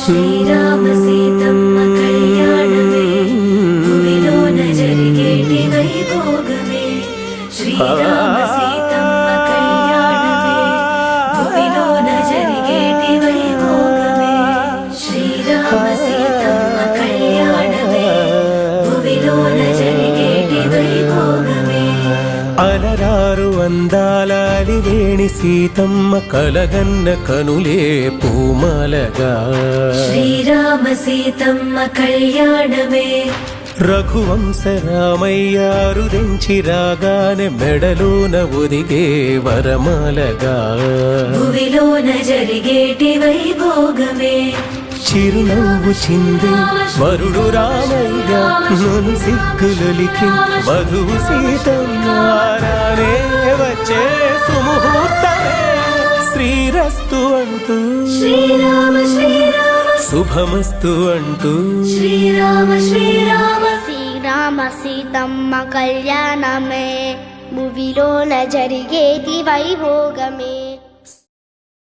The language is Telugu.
శ్రీరామ సీతమ్మ కళ్యాణమే భువిలోన జరిగేటి వైభోగమే శ్రీరామ సీతమ్మ కళ్యాణమే భువిలోన జరిగేటి వైభోగమే శ్రీరామ సీతమ్మ కళ్యాణమే భువిలోన జరిగేటి వైభోగమే అలరారు అందాల అలివేణి సీతమ్మ కలగన్న కనులే పూమాలగా శ్రీరామ సీతమ్మ కళ్యాణమే రఘువంశ రామయ్య రుదించి రాగానే మెడలోన ఒదిగే వరమాలగా భువిలోన జరిగేటి వైభోగమే చిరునవ్వు చింది వరుడు రామయ్య నన్ను సిగ్గులొలికి వధువు సీతమ్మారానే వచ్చే సుముహూర్తమే శ్రీరస్తు అంటూ శ్రీరామ శ్రీరామ శుభమస్తు అంటూ శ్రీరామ శ్రీరామ శ్రీరామ సీతమ్మ కళ్యాణమే భువిలోన జరిగేటి వైభోగమే